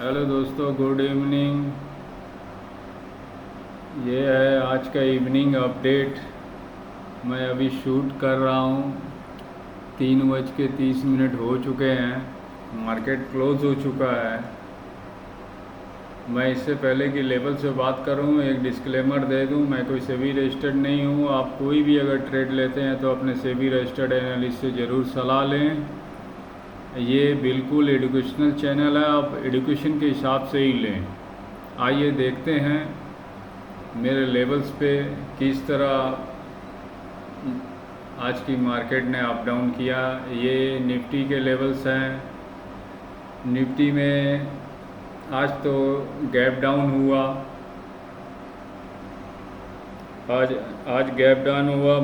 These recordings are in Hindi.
हेलो दोस्तों, गुड इवनिंग। ये है आज का इवनिंग अपडेट। मैं अभी शूट कर रहा हूँ। 3:30 हो चुके हैं। मार्केट क्लोज हो चुका है। मैं इससे पहले कि लेवल से बात करूँ, एक डिस्क्लेमर दे दूँ। मैं कोई सेबी रजिस्टर्ड नहीं हूँ। आप कोई भी अगर ट्रेड लेते हैं तो अपने सेबी रजिस्टर्ड एनालिस्ट से ज़रूर सलाह लें। ये बिल्कुल एजुकेशनल चैनल है, आप एजुकेशन के हिसाब से ही लें। आइए देखते हैं मेरे लेवल्स पे किस तरह आज की मार्केट ने अप डाउन किया। ये निफ्टी के लेवल्स हैं। निफ्टी में आज तो गैप डाउन हुआ। आज गैप डाउन हुआ,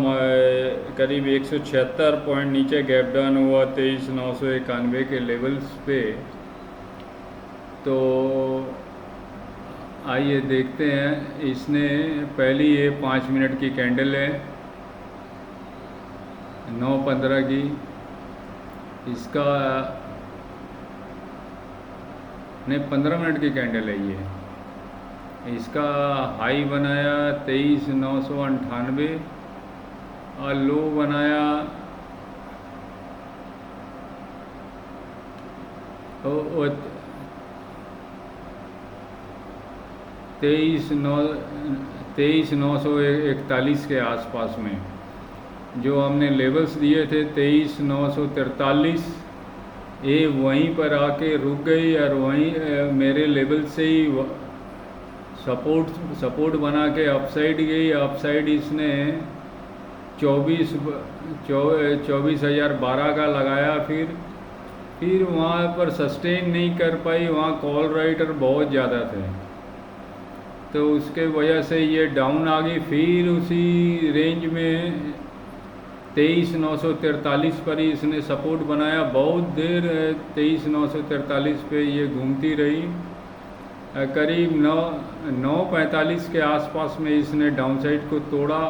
करीब 176 पॉइंट नीचे गैप डाउन हुआ 23,991 के लेवल्स पे। तो आइए देखते हैं। इसने पहली ये 5 मिनट की कैंडल है 9:15 की। इसका नहीं, 15 मिनट की कैंडल है ये। इसका हाई बनाया 23,998 और लो बनाया 23,941 के आसपास में। जो हमने लेवल्स दिए थे 23,943, ये वहीं पर आके रुक गई और वहीं मेरे लेवल से ही सपोर्ट बना के अपसाइड गई। अपसाइड इसने 24,012 का लगाया। फिर वहाँ पर सस्टेन नहीं कर पाई। वहाँ कॉल राइटर बहुत ज़्यादा थे, तो उसके वजह से ये डाउन आ गई। फिर उसी रेंज में 23,943 पर ही इसने सपोर्ट बनाया। बहुत देर 23,943 पे ये घूमती रही। करीब 9:45 के आसपास में इसने डाउनसाइड को तोड़ा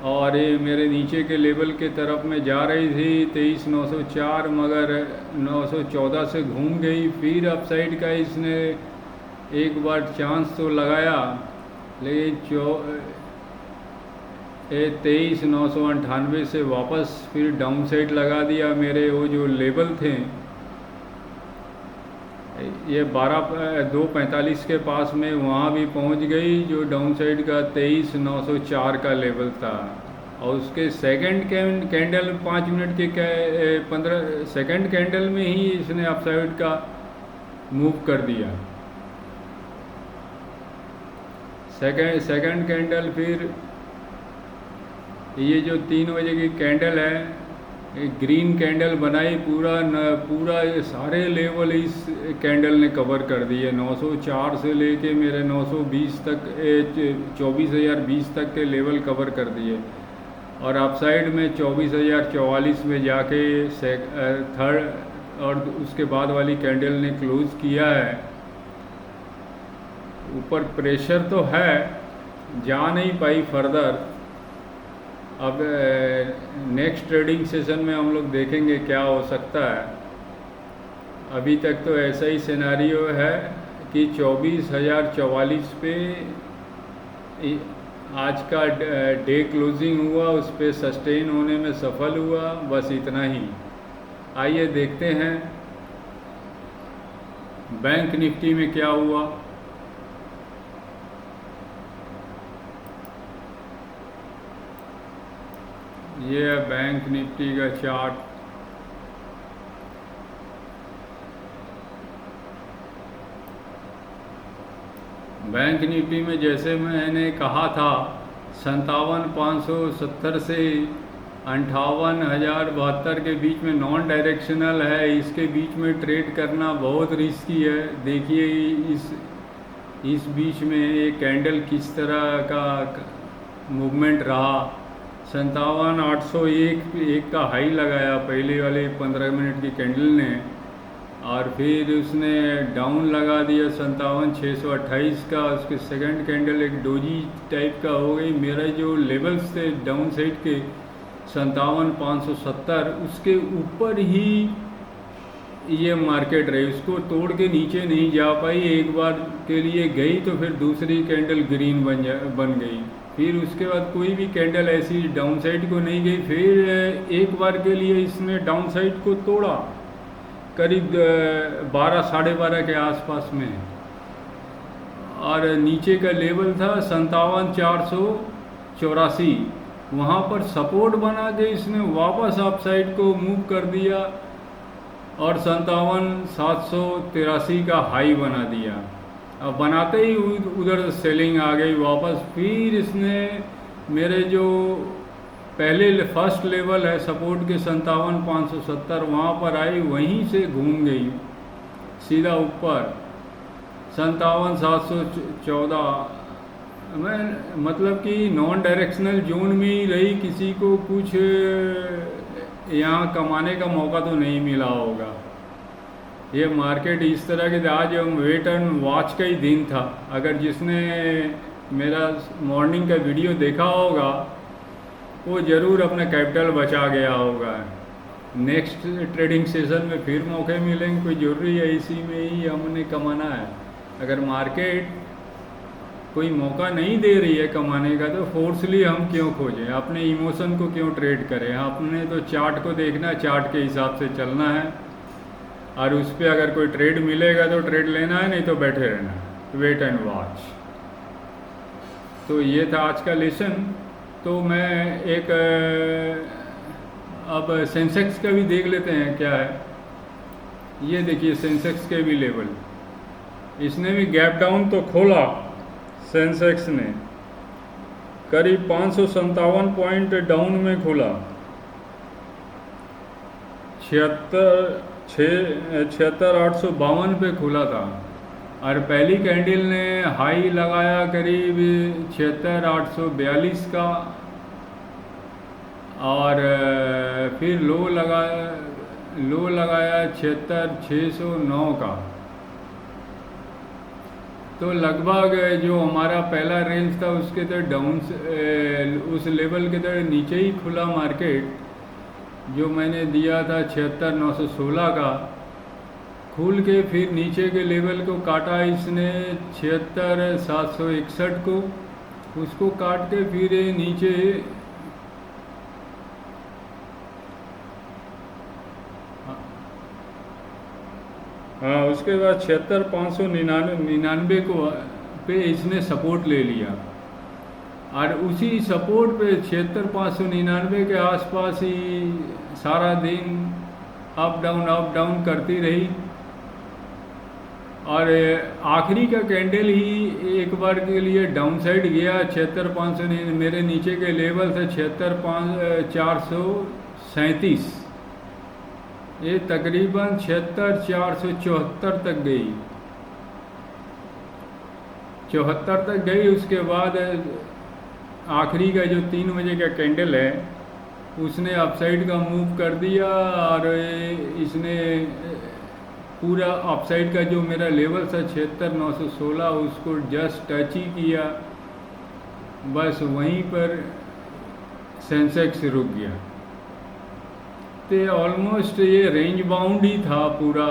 और ये मेरे नीचे के लेवल के तरफ में जा रही थी 23,904, मगर 914 से घूम गई। फिर अपसाइड का इसने एक बार चांस तो लगाया, लेकिन 23,998 से वापस फिर डाउन साइड लगा दिया। मेरे वो जो लेवल थे ये 2:45 के पास में वहाँ भी पहुँच गई, जो डाउन साइड का 23,904 का लेवल था। और उसके सेकंड कैंडल 5 मिनट के 15 सेकंड कैंडल में ही इसने अपसाइड का मूव कर दिया। सेकंड कैंडल, फिर ये जो 3 बजे की कैंडल है, एक ग्रीन कैंडल बनाई। पूरा ये सारे लेवल इस कैंडल ने कवर कर दिए। 904 से लेके मेरे 920 तक 24,020 तक के लेवल कवर कर दिए। और अपसाइड में 24,044 में जाके थर्ड और उसके बाद वाली कैंडल ने क्लोज किया है। ऊपर प्रेशर तो है, जा नहीं पाई फर्दर। अब नेक्स्ट ट्रेडिंग सेशन में हम लोग देखेंगे क्या हो सकता है। अभी तक तो ऐसा ही सिनेरियो है कि 24,044 पे आज का डे क्लोजिंग हुआ, उस पर सस्टेन होने में सफल हुआ। बस इतना ही। आइए देखते हैं बैंक निफ्टी में क्या हुआ। ये है बैंक निफ्टी का चार्ट। बैंक निफ्टी में जैसे मैंने कहा था 57,570 से 58,072 के बीच में नॉन डायरेक्शनल है। इसके बीच में ट्रेड करना बहुत रिस्की है। देखिए इस बीच में ये कैंडल किस तरह का मूवमेंट रहा। 57,801 का हाई लगाया पहले वाले 15 मिनट की कैंडल ने, और फिर उसने डाउन लगा दिया 57,628 का। उसके सेकंड कैंडल एक डोजी टाइप का हो गई। मेरा जो लेवल्स थे डाउन साइड के 57,570, उसके ऊपर ही ये मार्केट रही, उसको तोड़ के नीचे नहीं जा पाई, एक बार के लिए गई तो फिर दूसरी कैंडल ग्रीन बन गई, फिर उसके बाद कोई भी कैंडल ऐसी डाउन साइड को नहीं गई, फिर एक बार के लिए इसने डाउन साइड को तोड़ा करीब 12 साढ़े 12 के आसपास में, और नीचे का लेवल था 57,484, वहाँ पर सपोर्ट बना के इसने वापस अप साइड को मूव कर दिया और 57,783 का हाई बना दिया। अब बनाते ही उधर सेलिंग आ गई वापस, फिर इसने मेरे जो पहले फर्स्ट लेवल है सपोर्ट के 57,570 वहाँ पर आई, वहीं से घूम गई सीधा ऊपर 57,714, मैं मतलब कि नॉन डायरेक्शनल जोन में ही रही, किसी को कुछ यहाँ कमाने का मौका तो नहीं मिला होगा। ये मार्केट इस तरह के, आज हम वेट एंड वॉच का ही दिन था, अगर जिसने मेरा मॉर्निंग का वीडियो देखा होगा वो ज़रूर अपना कैपिटल बचा गया होगा। नेक्स्ट ट्रेडिंग सेशन में फिर मौके मिलेंगे, कोई ज़रूरी है इसी में ही हमने कमाना है। अगर मार्केट कोई मौका नहीं दे रही है कमाने का तो फोर्सली हम क्यों खोजें, अपने इमोशन को क्यों ट्रेड करें। आपने तो चार्ट को देखना है, चार्ट के हिसाब से चलना है, और उस पर अगर कोई ट्रेड मिलेगा तो ट्रेड लेना है, नहीं तो बैठे रहना है, वेट एंड वॉच। तो ये था आज का लेसन। तो मैं एक अब सेंसेक्स का भी देख लेते हैं क्या है। ये देखिए सेंसेक्स के भी लेवल, इसने भी गैप डाउन तो खोला, सेंसेक्स ने करीब 557 पॉइंट डाउन में खोला, 76,852 पे खुला था, और पहली कैंडल ने हाई लगाया करीब 76,842 का, और फिर लो लगाया 76,609 का। तो लगभग जो हमारा पहला रेंज था उसके तो डाउन उस लेवल के तो नीचे ही खुला मार्केट, जो मैंने दिया था 76,916 का, खुल के फिर नीचे के लेवल को काटा इसने 76,761 को, उसको काट के फिर नीचे हाँ उसके बाद 76,599 को पे इसने सपोर्ट ले लिया, और उसी सपोर्ट पे 76,599 के आसपास ही सारा दिन अप डाउन करती रही, और आखिरी का कैंडल ही एक बार के लिए डाउन साइड गया 76,500, मेरे नीचे के लेवल थे 76,437, ये तकरीबन 76,474 तक गई, 74 तक गई। उसके बाद आखिरी का जो 3 बजे का कैंडल है उसने अपसाइड का मूव कर दिया, और इसने पूरा अपसाइड का जो मेरा लेवल था 76,916 उसको जस्ट टच ही किया, बस वहीं पर सेंसेक्स रुक गया। तो ऑलमोस्ट ये रेंज बाउंड ही था पूरा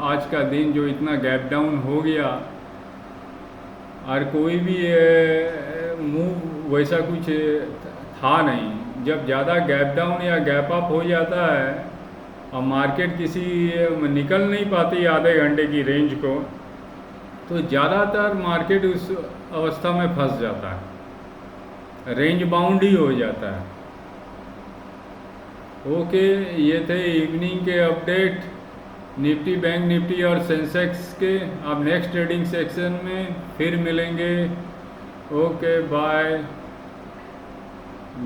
आज का दिन, जो इतना गैप डाउन हो गया, और कोई भी मूव वैसा कुछ था नहीं। जब ज़्यादा गैप डाउन या गैप अप हो जाता है और मार्केट किसी निकल नहीं पाती आधे घंटे की रेंज को, तो ज़्यादातर मार्केट उस अवस्था में फंस जाता है, रेंज बाउंड ही हो जाता है। ओके, ये थे इवनिंग के अपडेट निफ्टी, बैंक निफ्टी और सेंसेक्स के। अब नेक्स्ट ट्रेडिंग सेक्शन में फिर मिलेंगे। Okay bye,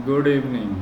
good evening.